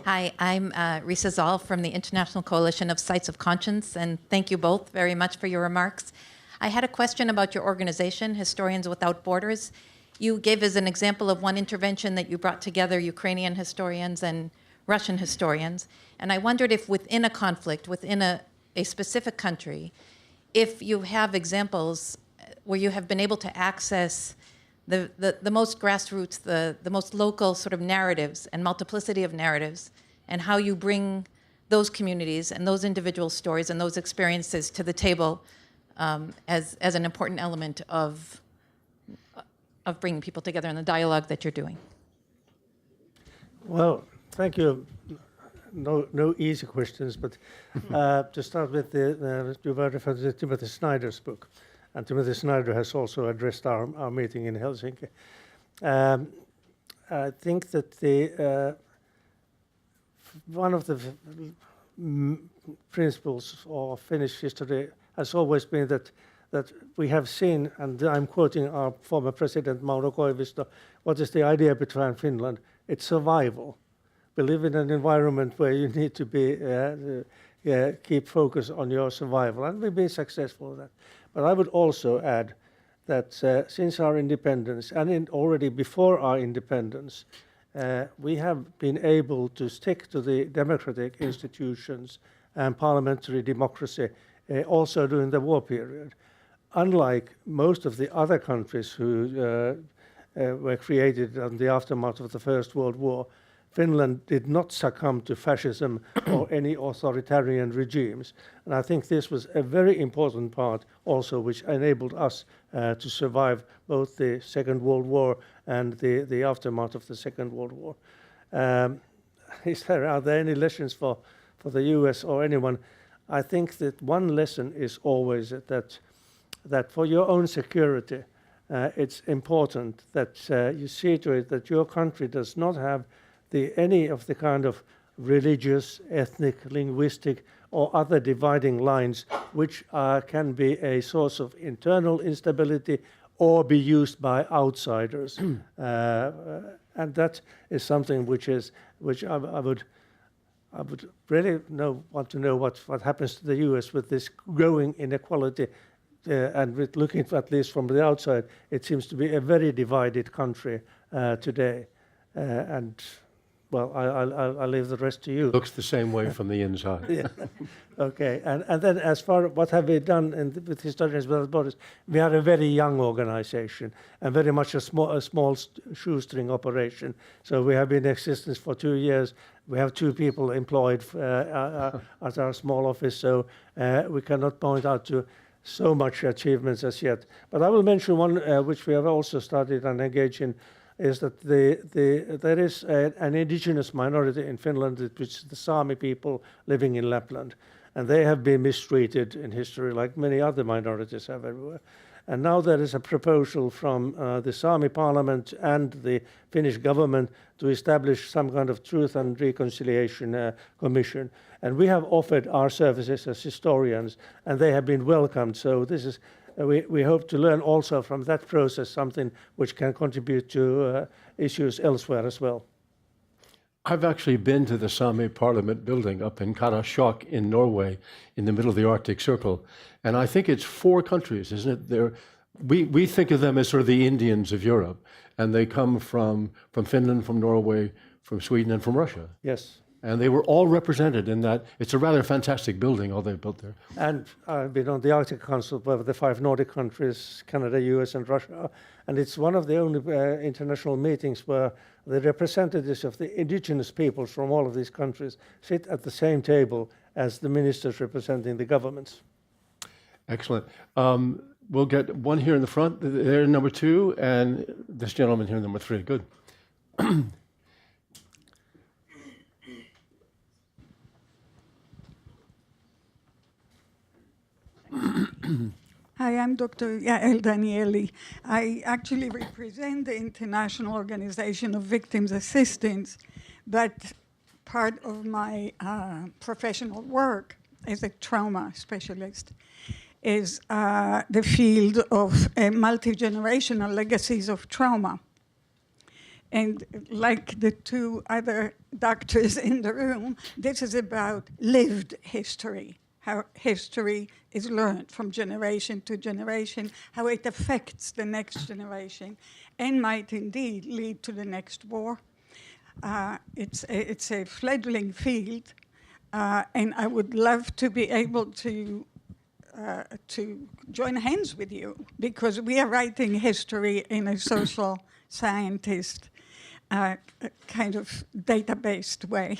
Hi, I'm Risa Zoll from the International Coalition of Sites of Conscience, and thank you both very much for your remarks. I had a question about your organization, Historians Without Borders. You gave as an example of one intervention that you brought together Ukrainian historians and Russian historians, and I wondered if within a conflict, within a specific country, if you have examples where you have been able to access the most grassroots, the most local sort of narratives and multiplicity of narratives, and how you bring those communities and those individual stories and those experiences to the table as an important element of bringing people together in the dialogue that you're doing. Well, thank you. no easy questions, but to start with, you were referring to Timothy Snyder's book, and Timothy Snyder has also addressed our meeting in Helsinki. I think that one of the principles of Finnish history has always been that we have seen, and I'm quoting our former president Mauno Koivisto, what is the idea behind Finland? It's survival. We live in an environment where you need to keep focus on your survival, and we've been successful in that. But I would also add that since our independence, and already before our independence, we have been able to stick to the democratic institutions and parliamentary democracy also during the war period. Unlike most of the other countries who were created in the aftermath of the First World War, Finland did not succumb to fascism or any authoritarian regimes. And I think this was a very important part also which enabled us to survive both the Second World War and the aftermath of the Second World War. Are there any lessons for the US or anyone? I think that one lesson is always that for your own security, it's important that you see to it that your country does not have any of the kind of religious, ethnic, linguistic, or other dividing lines which can be a source of internal instability or be used by outsiders. And that is something which I would really want to know what happens to the US with this growing inequality. And with looking at least from the outside, it seems to be a very divided country today. And well, I'll leave the rest to you. Looks the same way from the inside. Yeah. Okay. And then as far as what have we done with Historians Without Borders, we are a very young organization and very much a small shoestring operation. So we have been in existence for 2 years. We have 2 people employed at our small office, so we cannot point out to so much achievements as yet. But I will mention one which we have also started and engaged in, is that there is an indigenous minority in Finland, which is the Sami people living in Lapland. And they have been mistreated in history like many other minorities have everywhere. And now there is a proposal from the Sami parliament and the Finnish government to establish some kind of truth and reconciliation commission. And we have offered our services as historians, and they have been welcomed. So this is, we hope to learn also from that process something which can contribute to issues elsewhere as well. I've actually been to the Sami Parliament building up in Karasjok in Norway, in the middle of the Arctic Circle. And I think it's 4 countries, isn't it? We think of them as sort of the Indians of Europe, and they come from Finland, from Norway, from Sweden, and from Russia. Yes. And they were all represented in that. It's a rather fantastic building, all they've built there. And I've been on the Arctic Council with the 5 Nordic countries, Canada, US, and Russia. And it's one of the only international meetings where the representatives of the indigenous peoples from all of these countries sit at the same table as the ministers representing the governments. Excellent. We'll get one here in the front, there number 2, and this gentleman here, number 3. Good. Hi, I'm Dr. Yael Danieli. I actually represent the International Organization of Victims Assistance, but part of my professional work as a trauma specialist is the field of multi-generational legacies of trauma. And like the 2 other doctors in the room, this is about lived history, how history is learned from generation to generation, how it affects the next generation, and might indeed lead to the next war. It's a fledgling field, and I would love to be able to join hands with you, because we are writing history in a social scientist kind of data-based way.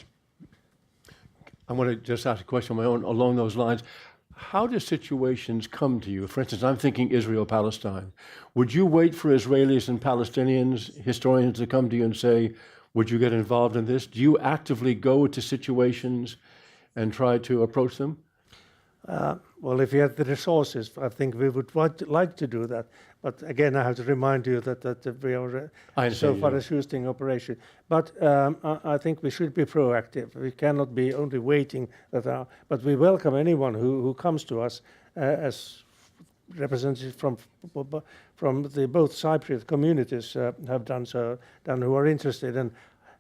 I want to just ask a question of my own along those lines. How do situations come to you? For instance, I'm thinking Israel-Palestine. Would you wait for Israelis and Palestinians, historians, to come to you and say, Would you get involved in this? Do you actively go to situations and try to approach them? Well, if we had the resources, I think we would like to do that. But again, I have to remind you that we are so far a shoestring operation. But I think we should be proactive. We cannot be only waiting. But we welcome anyone who comes to us as representatives from the both Cypriot communities have done who are interested. And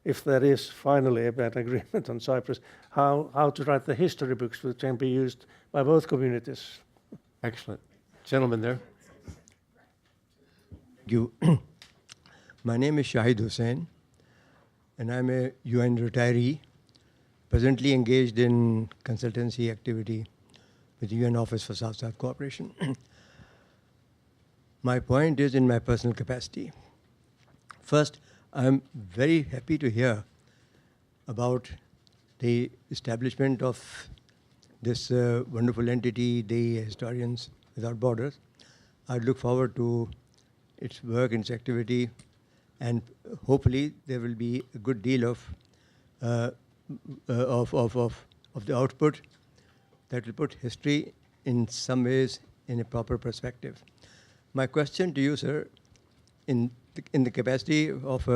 if there is finally an agreement on Cyprus, how to write the history books which can be used by both communities. Excellent. Gentleman there. Thank you. My name is Shahid Hussain, and I'm a UN retiree, presently engaged in consultancy activity with the UN Office for South-South Cooperation. My point is in my personal capacity. First, I'm very happy to hear about the establishment of this wonderful entity, the Historians Without Borders. I look forward to its work and its activity, and hopefully there will be a good deal of the output that will put history in some ways in a proper perspective. My question to you, sir, in the capacity of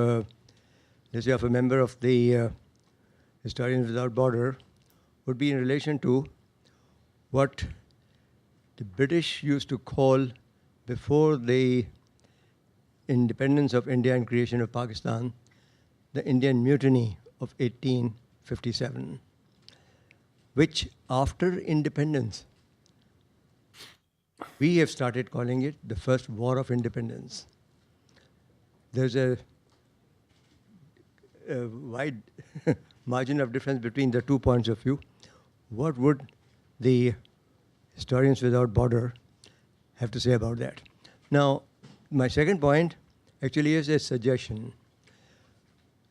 let's say of a member of the Historians Without Border, would be in relation to what the British used to call, before the independence of India and creation of Pakistan, the Indian Mutiny of 1857, which after independence, we have started calling it the First War of Independence. There's a wide margin of difference between the 2 points of view. What would the Historians Without Border have to say about that? Now, my second point actually is a suggestion.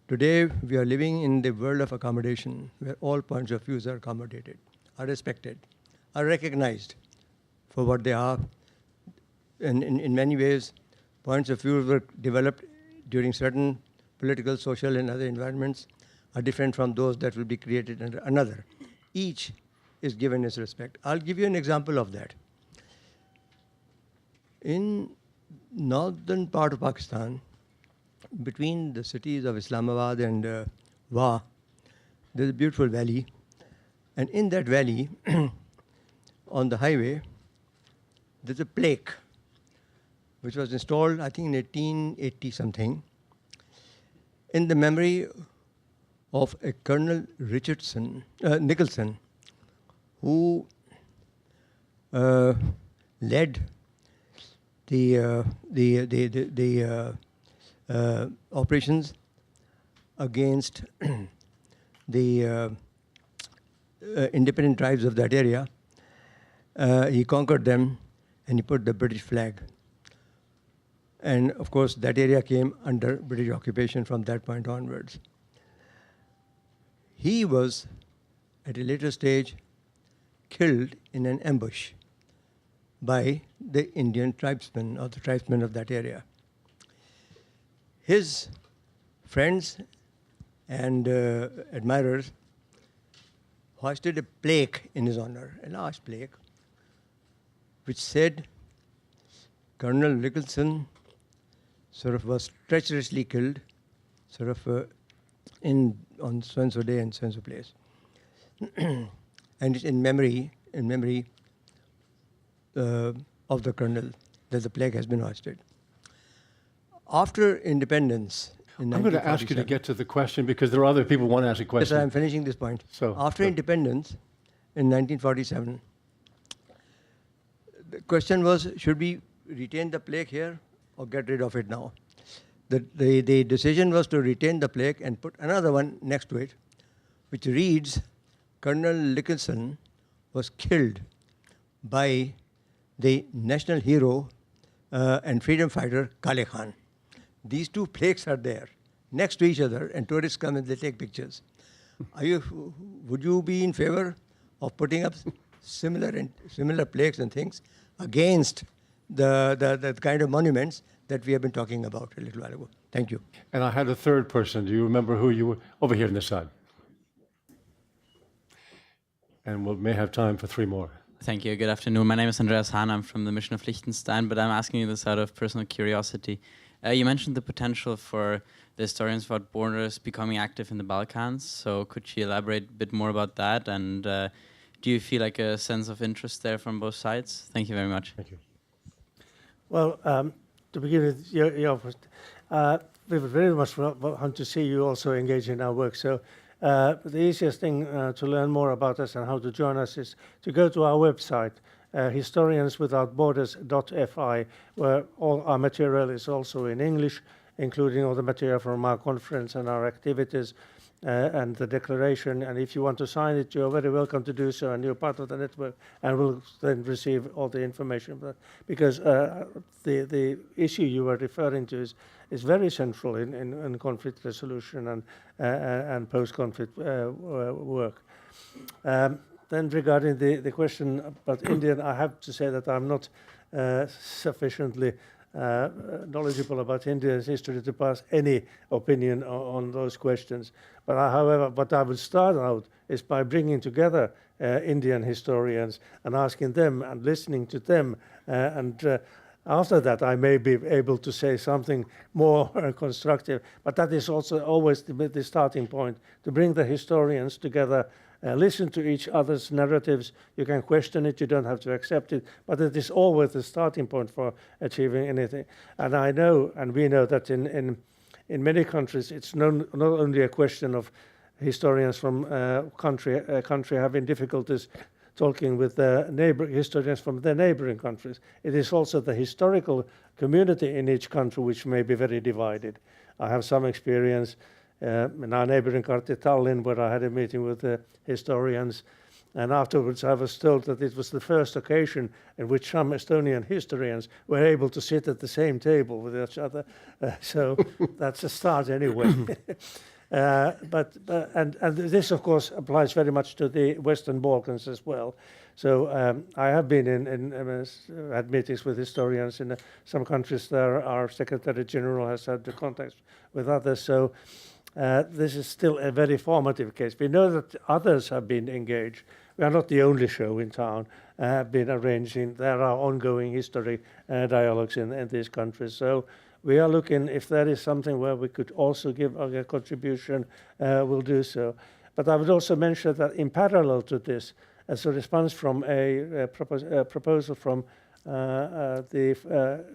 Today, we are living in the world of accommodation, where all points of views are accommodated, are respected, are recognized for what they are. And in many ways, points of view were developed during certain political, social, and other environments are different from those that will be created under another. Each is given its respect. I'll give you an example of that. In northern part of Pakistan, between the cities of Islamabad and Wah, there's a beautiful valley. And in that valley, on the highway, there's a plaque which was installed, I think, in 1880 something, in the memory of a Colonel Nicholson, who led the operations against the independent tribes of that area. He conquered them, and he put the British flag. And of course, that area came under British occupation from that point onwards. He was, at a later stage, killed in an ambush by the Indian tribesmen, or the tribesmen of that area. His friends and admirers hoisted a plaque in his honor, a large plaque, which said, Colonel Nicholson sort of was treacherously killed, sort of on so-and-so day and so-and-so place. And it's in memory of the colonel that the plaque has been hoisted. After independence, in I'm going to ask you to get to the question because there are other people who want to ask a question. Yes, I'm finishing this point. So, after independence, in 1947, the question was, should we retain the plaque here or get rid of it now? The decision was to retain the plaque and put another one next to it, which reads, Colonel Nicholson was killed by the national hero and freedom fighter Kale Khan. These two plaques are there next to each other, and tourists come and they take pictures. Would you be in favor of putting up similar plaques and things against the kind of monuments that we have been talking about a little while ago. Thank you. And I had a third person. Do you remember who you were? Over here on this side. And we may have time for 3 more. Thank you. Good afternoon. My name is Andreas Hahn. I'm from the Mission of Liechtenstein, but I'm asking you this out of personal curiosity. You mentioned the potential for the Historians Without Borders becoming active in the Balkans. So could you elaborate a bit more about that? And do you feel like a sense of interest there from both sides? Thank you very much. Thank you. Well, to begin with, we would very much want to see you also engage in our work. So the easiest thing to learn more about us and how to join us is to go to our website, historianswithoutborders.fi, where all our material is also in English, including all the material from our conference and our activities and the declaration. And if you want to sign it, you're very welcome to do so, and you're part of the network, and will then receive all the information. But because the issue you were referring to is very central in conflict resolution and post-conflict work. Then regarding the question about India, I have to say that I'm not sufficiently knowledgeable about India's history to pass any opinion on those questions. But however, what I would start out is by bringing together Indian historians and asking them and listening to them. After that, I may be able to say something more constructive. But that is also always the starting point, to bring the historians together. Listen to each other's narratives. You can question it, you don't have to accept it, but it is always the starting point for achieving anything. And I know, and we know, that in many countries it's not only a question of historians from country having difficulties talking with their historians from their neighboring countries. It is also the historical community in each country which may be very divided. I have some experience in our neighboring country, Tallinn, where I had a meeting with the historians, and afterwards I was told that it was the first occasion in which some Estonian historians were able to sit at the same table with each other. So that's a start anyway. And this, of course, applies very much to the Western Balkans as well. So I have been had meetings with historians in some countries. There, our Secretary General has had the contacts with others. So this is still a very formative case. We know that others have been engaged. We are not the only show in town. Have been arranging. There are ongoing history dialogues in these countries. So we are looking, if there is something where we could also give a contribution, we'll do so. But I would also mention that in parallel to this, as a response from a proposal from the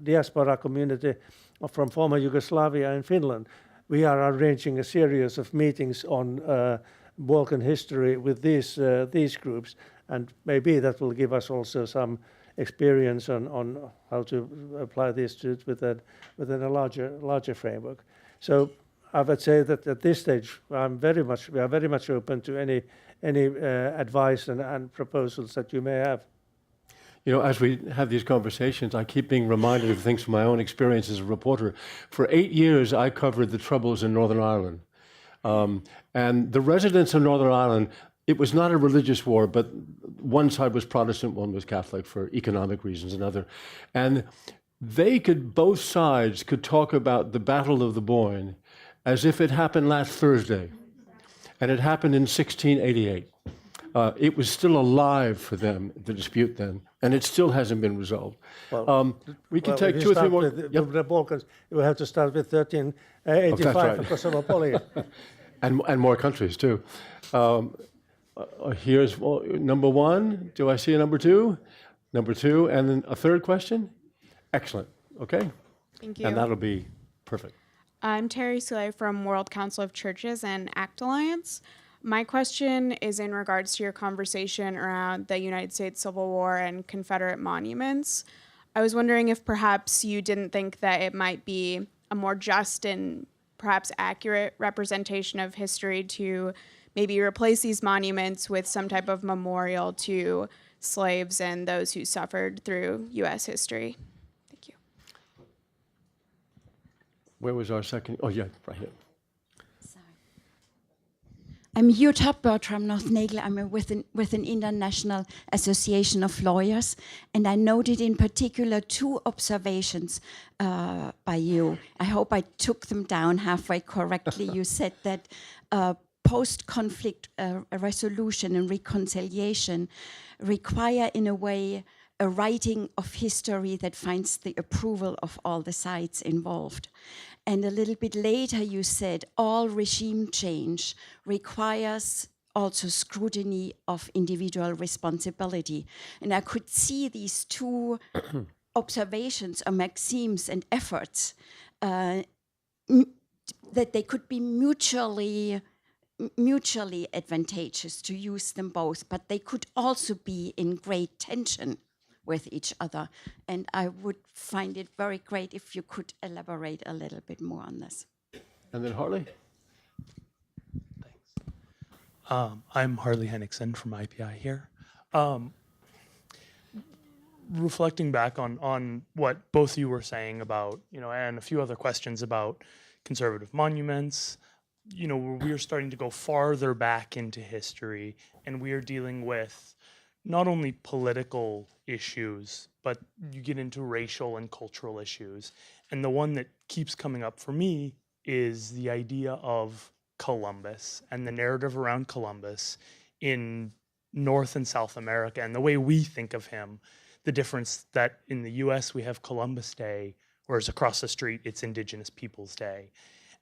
diaspora community from former Yugoslavia in Finland, we are arranging a series of meetings on Balkan history with these groups, and maybe that will give us also some experience on how to apply this to it within a larger framework. So I would say that at this stage, we are very much open to any advice and proposals that you may have. You know, as we have these conversations, I keep being reminded of things from my own experience as a reporter. For 8 years, I covered the Troubles in Northern Ireland. And the residents of Northern Ireland, it was not a religious war, but one side was Protestant, one was Catholic for economic reasons, another. And both sides could talk about the Battle of the Boyne as if it happened last Thursday. And it happened in 1688. It was still alive for them, the dispute then, and it still hasn't been resolved. We can take 2 or 3 more. The Balkans, you have to start with 1385 right. for Kosovo. And more countries, too. Here's number 1. Do I see a number 2? Number 2, and then a third question? Excellent. Okay. Thank you. And that'll be perfect. I'm Terry Soule from World Council of Churches and ACT Alliance. My question is in regards to your conversation around the United States Civil War and Confederate monuments. I was wondering if perhaps you didn't think that it might be a more just and perhaps accurate representation of history to maybe replace these monuments with some type of memorial to slaves and those who suffered through U.S. history. Thank you. Where was our second? Oh, yeah, right here. I'm Jutta Bertram North-Nagel. I'm with an international association of lawyers, and I noted in particular 2 observations by you. I hope I took them down halfway correctly. You said that post-conflict resolution and reconciliation require, in a way, a writing of history that finds the approval of all the sides involved. And a little bit later you said all regime change requires also scrutiny of individual responsibility. And I could see these 2 observations or maxims and efforts that they could be mutually advantageous to use them both, but they could also be in great tension with each other. And I would find it very great if you could elaborate a little bit more on this. And then Harley? Thanks. I'm Harley Henningsen from IPI here. Reflecting back on what both of you were saying about, and a few other questions about conservative monuments, we're starting to go farther back into history, and we are dealing with not only political issues, but you get into racial and cultural issues. And the one that keeps coming up for me is the idea of Columbus and the narrative around Columbus in North and South America and the way we think of him. The difference that in the US we have Columbus Day, whereas across the street it's Indigenous Peoples Day.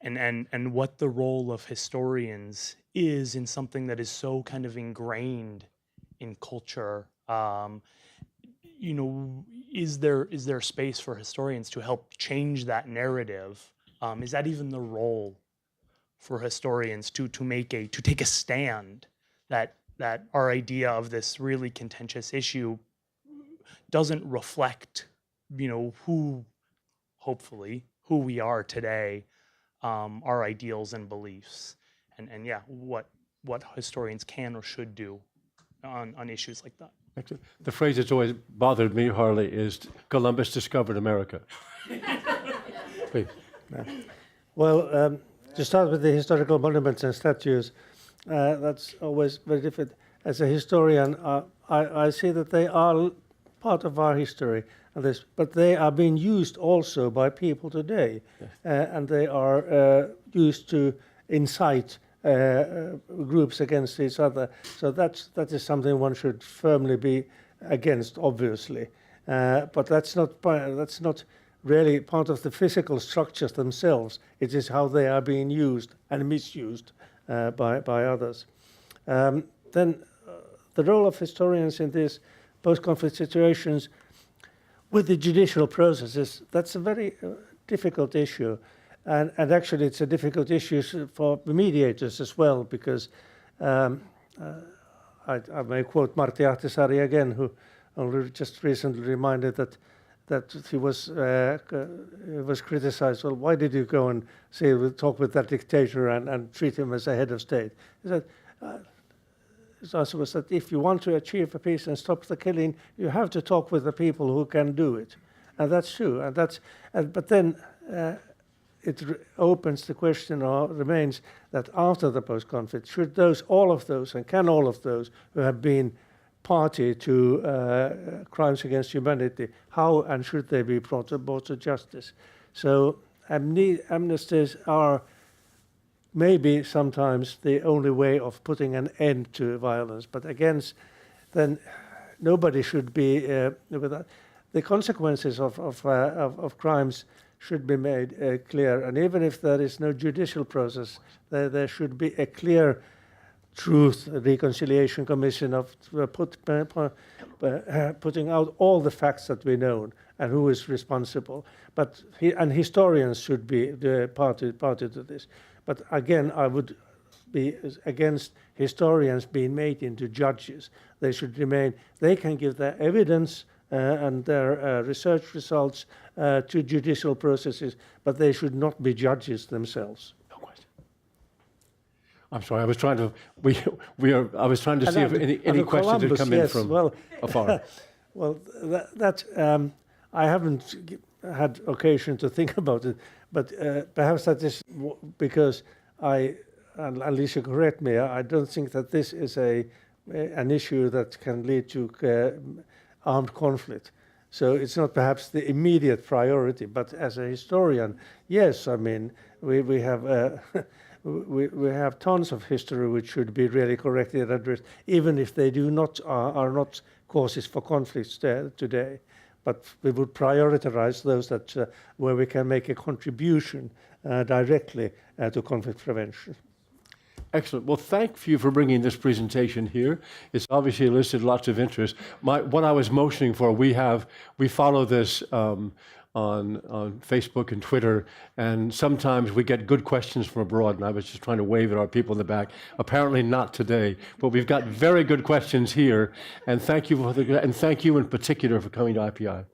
And what the role of historians is in something that is so kind of ingrained in culture. Is there space for historians to help change that narrative? Is that even the role for historians to take a stand that our idea of this really contentious issue doesn't reflect, hopefully who we are today, our ideals and beliefs, and what historians can or should do on issues like that. The phrase that's always bothered me, Harley, is Columbus discovered America. Please. Well, to start with the historical monuments and statues, that's always very different. As a historian, I see that they are part of our history, but they are being used also by people today, and they are used to incite groups against each other. So that is something one should firmly be against, obviously. But that's not really part of the physical structures themselves. It is how they are being used and misused by others. Then the role of historians in these post-conflict situations with the judicial processes, that's a very difficult issue. And actually, it's a difficult issue for the mediators as well, because I may quote Martti Ahtisaari again, who only just recently reminded that he was criticized. Well, why did you go and talk with that dictator and treat him as a head of state? He said, his answer was that if you want to achieve a peace and stop the killing, you have to talk with the people who can do it, and that's true. But then. It opens the question, or remains, that after the post-conflict, should all of those who have been party to crimes against humanity, how and should they be brought to justice? So amnesties are maybe sometimes the only way of putting an end to violence, but then nobody should be without. The consequences of crimes should be made clear, and even if there is no judicial process, there should be a clear truth reconciliation commission of putting out all the facts that we know and who is responsible. And historians should be the party to this. But again, I would be against historians being made into judges. They should remain. They can give their evidence and their research results to judicial processes, but they should not be judges themselves. No question. I'm sorry. I was trying to. I was trying to see if any questions had come in from afar. Well, I haven't had occasion to think about it, but perhaps that is because I and Alicia, correct me, I don't think that this is an issue that can lead to armed conflict. So it's not perhaps the immediate priority, but as a historian, yes, I mean, we have we have tons of history which should be really correctly addressed, even if they are not causes for conflicts today. But we would prioritize those that where we can make a contribution directly to conflict prevention. Excellent. Well, thank you for bringing this presentation here. It's obviously elicited lots of interest. What I was motioning for, we follow this on Facebook and Twitter, and sometimes we get good questions from abroad, and I was just trying to wave at our people in the back. Apparently not today, but we've got very good questions here, and thank you and thank you in particular for coming to IPI.